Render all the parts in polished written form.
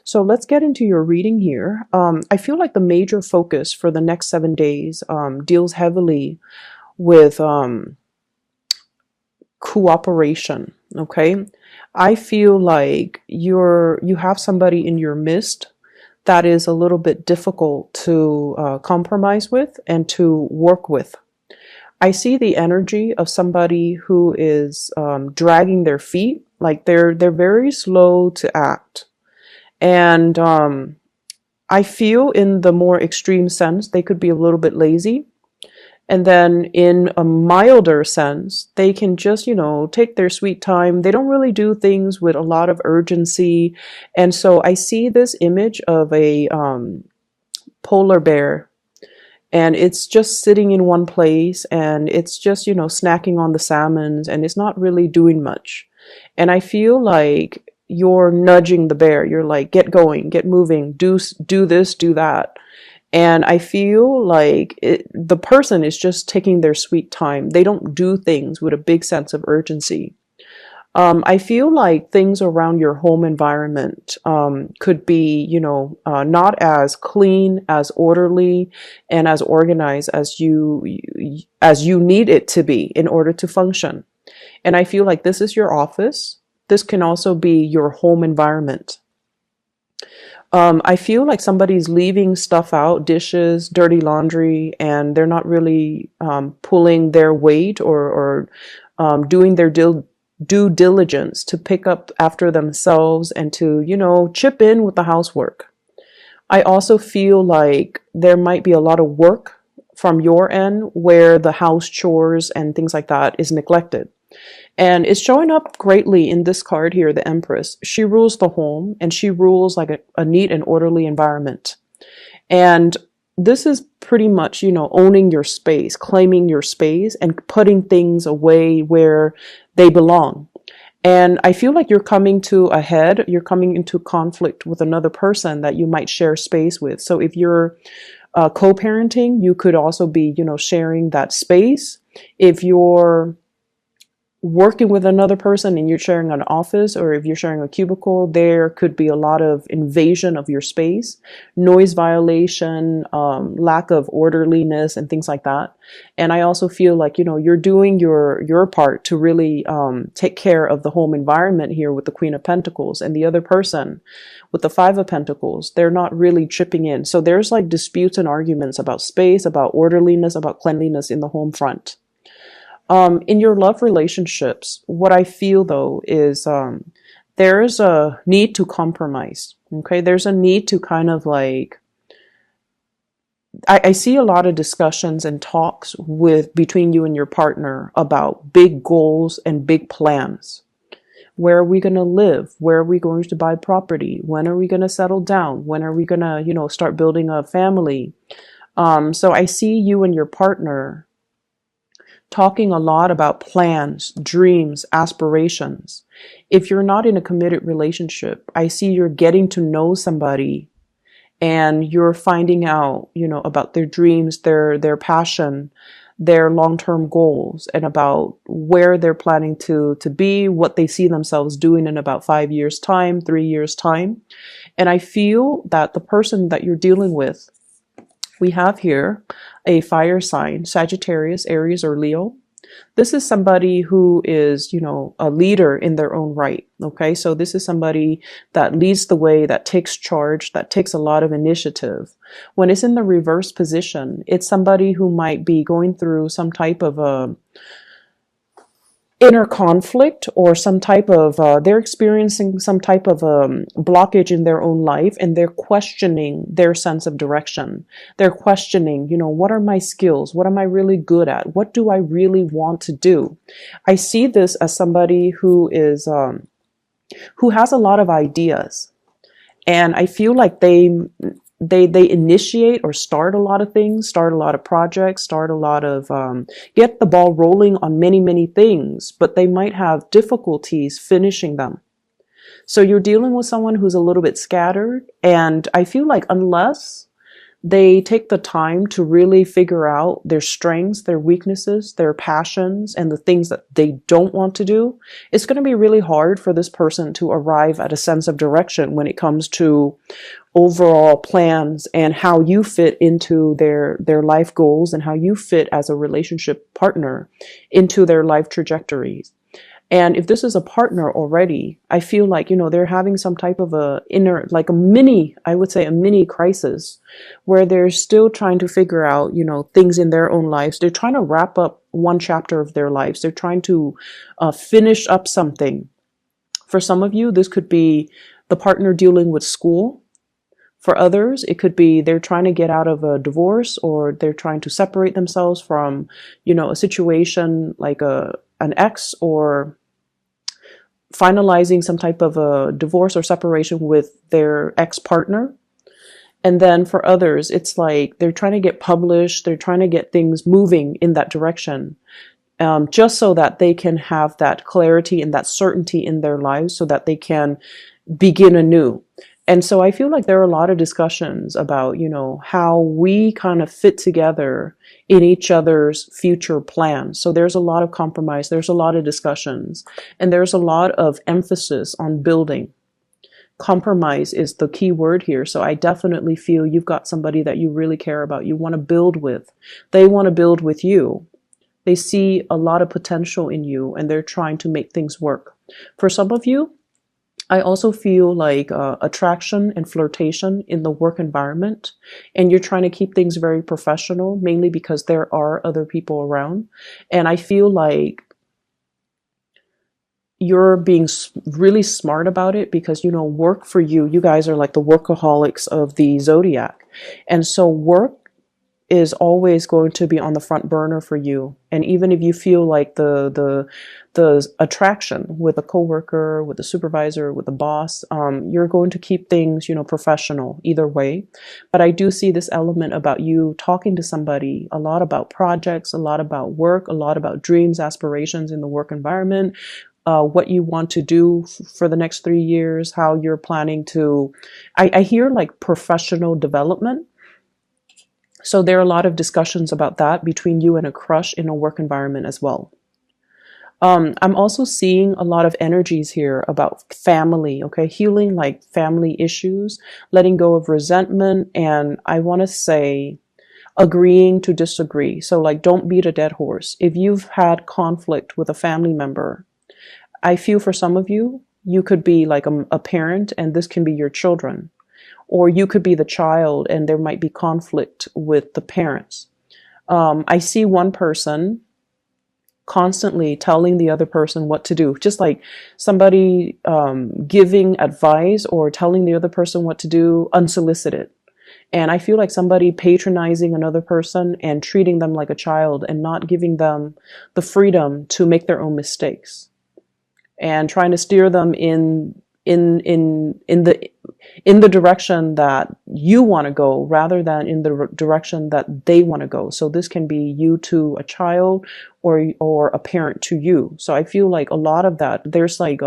So let's get into your reading here. I feel like the major focus for the next 7 days deals heavily with cooperation. Okay, I feel like you have somebody in your midst that is a little bit difficult to compromise with and to work with. I see the energy of somebody who is dragging their feet, like they're very slow to act. And I feel in the more extreme sense, they could be a little bit lazy. And then in a milder sense, they can just, take their sweet time. They don't really do things with a lot of urgency. And so I see this image of a polar bear, and it's just sitting in one place, and it's just, snacking on the salmons, and it's not really doing much. And I feel like you're nudging the bear. You're like, get going, get moving, do this, do that. And I feel like the person is just taking their sweet time. They don't do things with a big sense of urgency. I feel like things around your home environment could be, not as clean, as orderly, and as organized as you need it to be in order to function. And I feel like this is your office. This can also be your home environment. I feel like somebody's leaving stuff out, dishes, dirty laundry, and they're not really pulling their weight or doing their due diligence to pick up after themselves and to, chip in with the housework. I also feel like there might be a lot of work from your end where the house chores and things like that is neglected. And it's showing up greatly in this card here, the Empress. She rules the home, and she rules like a neat and orderly environment. And this is pretty much, owning your space, claiming your space, and putting things away where they belong. And I feel like you're coming to a head, you're coming into conflict with another person that you might share space with. So if you're co-parenting, you could also be, sharing that space. If you're working with another person and you're sharing an office, or if you're sharing a cubicle, there could be a lot of invasion of your space, noise violation, lack of orderliness, and things like that. And I also feel like, you're doing your part to really take care of the home environment here with the Queen of Pentacles, and the other person with the Five of Pentacles, they're not really chipping in. So there's like disputes and arguments about space, about orderliness, about cleanliness in the home front. In your love relationships, what I feel though is there's a need to compromise. Okay, there's a need to kind of like, I see a lot of discussions and talks between you and your partner about big goals and big plans. Where are we going to live? Where are we going to buy property? When are we going to settle down? When are we going to, start building a family? So I see you and your partner talking a lot about plans, dreams, aspirations. If you're not in a committed relationship, I see you're getting to know somebody, and you're finding out, about their dreams, their passion, their long-term goals, and about where they're planning to be, what they see themselves doing in about 5 years' time, 3 years' time. And I feel that the person that you're dealing with, we have here a fire sign, Sagittarius, Aries, or Leo. This is somebody who is, a leader in their own right. Okay, so this is somebody that leads the way, that takes charge, that takes a lot of initiative. When it's in the reverse position, it's somebody who might be going through some type of a inner conflict, or some type of they're experiencing some type of blockage in their own life, and they're questioning their sense of direction. They're questioning, what are my skills? What am I really good at? What do I really want to do? I see this as somebody who is who has a lot of ideas, and I feel like they initiate or start a lot of things, start a lot of projects, start a lot of, get the ball rolling on many, many things, but they might have difficulties finishing them. So you're dealing with someone who's a little bit scattered, and I feel like unless They take the time to really figure out their strengths, their weaknesses, their passions, and the things that they don't want to do. It's going to be really hard for this person to arrive at a sense of direction when it comes to overall plans and how you fit into their life goals and how you fit as a relationship partner into their life trajectories. And if this is a partner already, I feel like, they're having some type of like I would say a mini crisis where they're still trying to figure out, things in their own lives. They're trying to wrap up one chapter of their lives. They're trying to finish up something. For some of you, this could be the partner dealing with school. For others, it could be they're trying to get out of a divorce, or they're trying to separate themselves from, a situation like an ex, or finalizing some type of a divorce or separation with their ex-partner. And then for others, it's like they're trying to get published, they're trying to get things moving in that direction, just so that they can have that clarity and that certainty in their lives so that they can begin anew. And so I feel like there are a lot of discussions about, how we kind of fit together in each other's future plans. So there's a lot of compromise, there's a lot of discussions, and there's a lot of emphasis on building. Compromise is the key word here. So I definitely feel you've got somebody that you really care about, you want to build with. They want to build with you. They see a lot of potential in you, and they're trying to make things work. For some of you, I also feel like attraction and flirtation in the work environment, and you're trying to keep things very professional, mainly because there are other people around. And I feel like you're being really smart about it because, work for you, you guys are like the workaholics of the zodiac. And so work is always going to be on the front burner for you. And even if you feel like the attraction with a coworker, with a supervisor, with a boss, you're going to keep things, professional either way. But I do see this element about you talking to somebody a lot about projects, a lot about work, a lot about dreams, aspirations in the work environment, what you want to do for the next 3 years, how you're planning to, I hear like professional development. So there are a lot of discussions about that between you and a crush in a work environment as well. I'm also seeing a lot of energies here about family, okay? Healing like family issues, letting go of resentment, and I want to say agreeing to disagree. So like, don't beat a dead horse. If you've had conflict with a family member, I feel for some of you, you could be like a parent, and this can be your children. Or you could be the child and there might be conflict with the parents. I see one person constantly telling the other person what to do, just like somebody giving advice or telling the other person what to do unsolicited. And I feel like somebody patronizing another person and treating them like a child and not giving them the freedom to make their own mistakes and trying to steer them in the direction that you want to go rather than in the direction that they want to go. So this can be you to a child or a parent to you. So I feel like a lot of that, there's like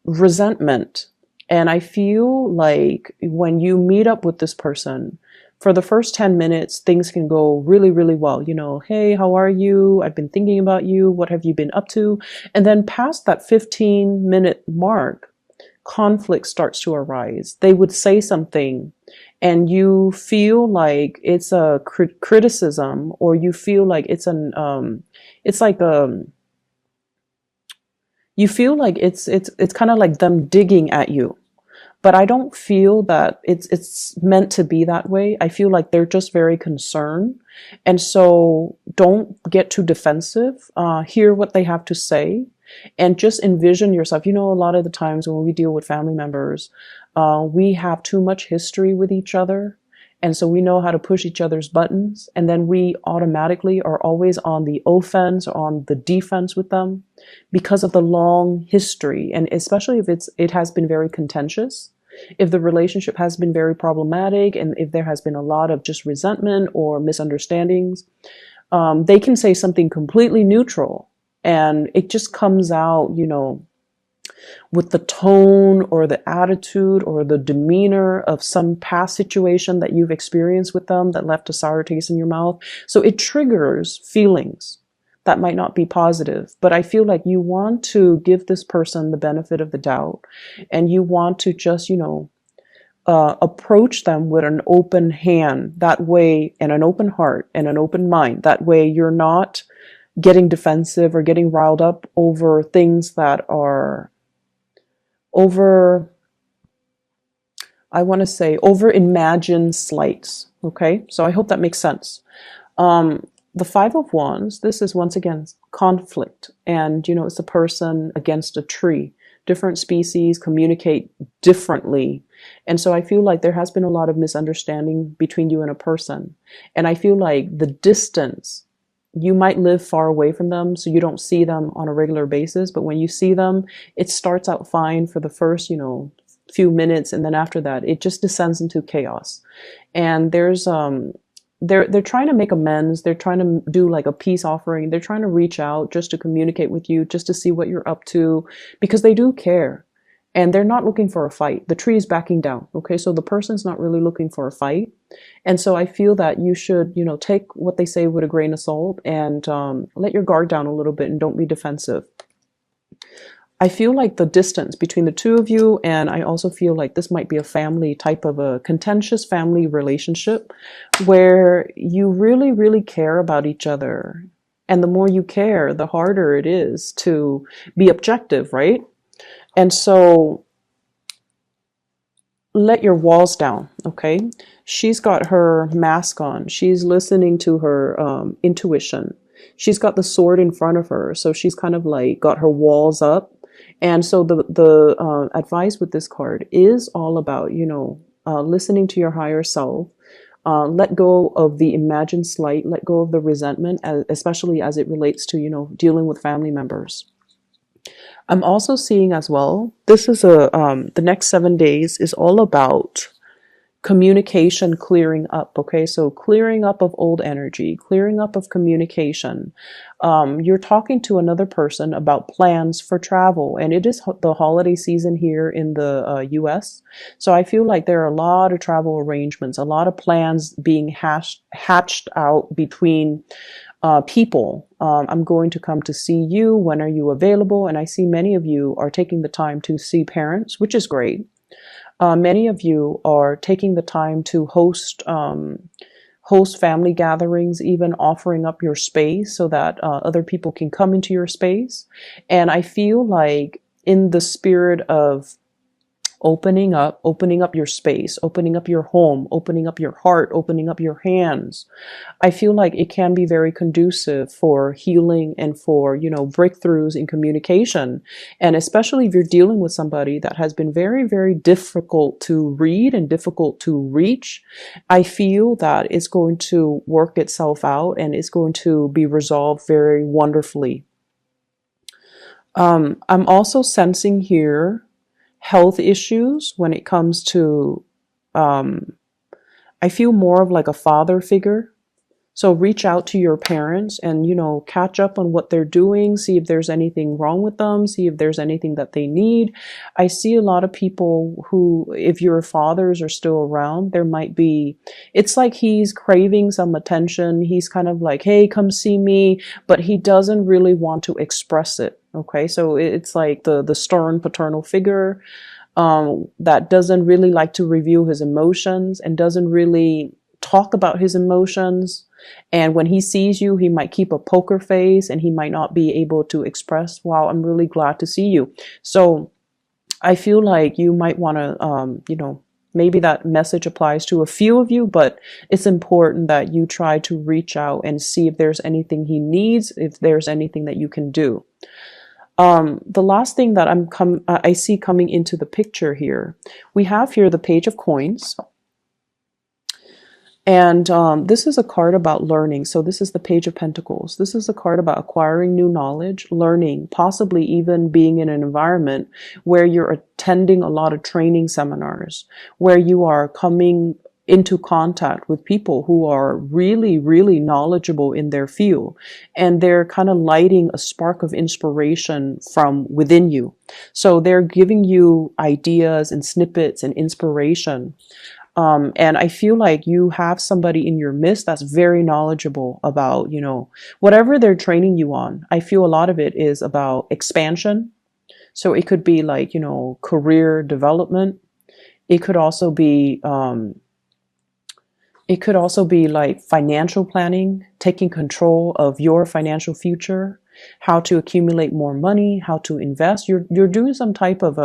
resentment. And I feel like when you meet up with this person, for the first 10 minutes, things can go really, really well. Hey, how are you? I've been thinking about you. What have you been up to? And then past that 15-minute mark, conflict starts to arise. They would say something and you feel like it's a criticism, or you feel like it's you feel like it's kind of like them digging at you. But I don't feel that it's meant to be that way. I feel like they're just very concerned. And so don't get too defensive. Hear what they have to say and just envision yourself. A lot of the times when we deal with family members, we have too much history with each other. And so we know how to push each other's buttons. And then we automatically are always on the offense or on the defense with them because of the long history. And especially if it has been very contentious, if the relationship has been very problematic, and if there has been a lot of just resentment or misunderstandings, they can say something completely neutral and it just comes out, with the tone or the attitude or the demeanor of some past situation that you've experienced with them that left a sour taste in your mouth. So it triggers feelings that might not be positive, but I feel like you want to give this person the benefit of the doubt, and you want to just, approach them with an open hand that way, and an open heart and an open mind. That way you're not getting defensive or getting riled up over things that are over, I want to say, over imagined slights. Okay, so I hope that makes sense. The Five of Wands, this is once again conflict, and it's a person against a tree. Different species communicate differently, and so I feel like there has been a lot of misunderstanding between you and a person, and I feel like the distance, you might live far away from them, so you don't see them on a regular basis, but when you see them, it starts out fine for the first, few minutes, and then after that, it just descends into chaos. And there's they're trying to make amends. They're trying to do like a peace offering. They're trying to reach out just to communicate with you, just to see what you're up to, because they do care. And they're not looking for a fight. The tree is backing down. Okay, so the person's not really looking for a fight. And so I feel that you should, take what they say with a grain of salt, and let your guard down a little bit and don't be defensive. I feel like the distance between the two of you, and I also feel like this might be a family type of a contentious family relationship where you really, really care about each other. And the more you care, the harder it is to be objective, right? And so let your walls down, okay? She's got her mask on. She's listening to her intuition. She's got the sword in front of her. So she's kind of like got her walls up. And so the advice with this card is all about, listening to your higher self. Let go of the imagined slight. Let go of the resentment, especially as it relates to, dealing with family members. I'm also seeing as well, this is the next 7 days is all about communication clearing up. Okay, so clearing up of old energy, clearing up of communication. You're talking to another person about plans for travel, and it is the holiday season here in the US. So I feel like there are a lot of travel arrangements, a lot of plans being hatched out between people. I'm going to come to see you. When are you available? And I see many of you are taking the time to see parents, which is great. Many of you are taking the time to host family gatherings, even offering up your space so that other people can come into your space. And I feel like in the spirit of opening up your space, opening up your home, opening up your heart, opening up your hands, I feel like it can be very conducive for healing and for, breakthroughs in communication. And especially if you're dealing with somebody that has been very, very difficult to read and difficult to reach, I feel that it's going to work itself out and it's going to be resolved very wonderfully. I'm also sensing here health issues when it comes to, I feel more of like a father figure. So reach out to your parents and, catch up on what they're doing, see if there's anything wrong with them, see if there's anything that they need. I see a lot of people who, if your fathers are still around, there might be, it's like he's craving some attention. He's kind of like, hey, come see me, but he doesn't really want to express it. Okay, so it's like the stern paternal figure that doesn't really like to reveal his emotions and doesn't really talk about his emotions. And when he sees you, he might keep a poker face and he might not be able to express, wow, I'm really glad to see you. So I feel like you might want to, maybe that message applies to a few of you, but it's important that you try to reach out and see if there's anything he needs, if there's anything that you can do. The last thing that I see coming into the picture here, we have here the Page of Coins. And this is a card about learning. So this is the Page of Pentacles. This is a card about acquiring new knowledge, learning, possibly even being in an environment where you're attending a lot of training seminars, where you are coming into contact with people who are really, really knowledgeable in their field. And they're kind of lighting a spark of inspiration from within you. So they're giving you ideas and snippets and inspiration. And I feel like you have somebody in your midst that's very knowledgeable about, whatever they're training you on. I feel a lot of it is about expansion. So it could be like, career development. It could also be, like financial planning, taking control of your financial future, how to accumulate more money, how to invest. You're doing some type of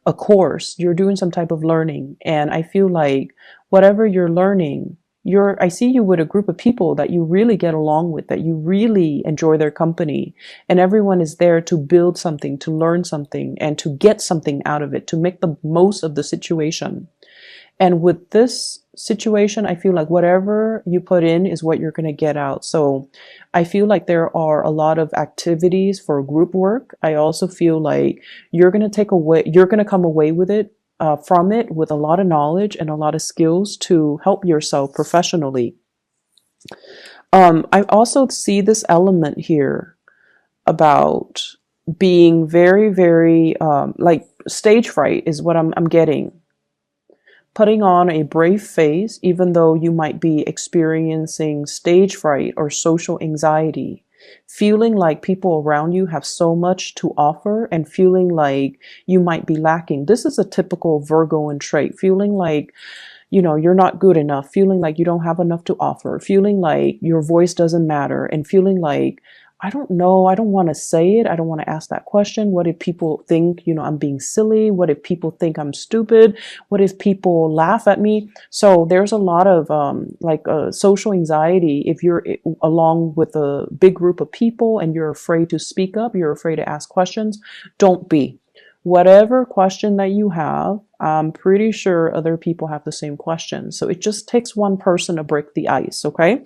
a course. You're doing some type of learning, and I feel like whatever you're learning, I see you with a group of people that you really get along with, that you really enjoy their company, and everyone is there to build something, to learn something, and to get something out of it, to make the most of the situation. And with this situation, I feel like whatever you put in is what you're going to get out. So I feel like there are a lot of activities for group work. I also feel like you're going to come away with it, from it with a lot of knowledge and a lot of skills to help yourself professionally. I also see this element here about being very, very, like stage fright is what I'm getting. Putting on a brave face, even though you might be experiencing stage fright or social anxiety, feeling like people around you have so much to offer and feeling like you might be lacking. This is a typical Virgoan trait, feeling like, you're not good enough, feeling like you don't have enough to offer, feeling like your voice doesn't matter, and feeling like, I don't know, I don't want to say it, I don't want to ask that question. What if people think, I'm being silly? What if people think I'm stupid? What if people laugh at me? So there's a lot of social anxiety if you're along with a big group of people and you're afraid to speak up, you're afraid to ask questions. Don't be. Whatever question that you have, I'm pretty sure other people have the same question. So it just takes one person to break the ice, okay?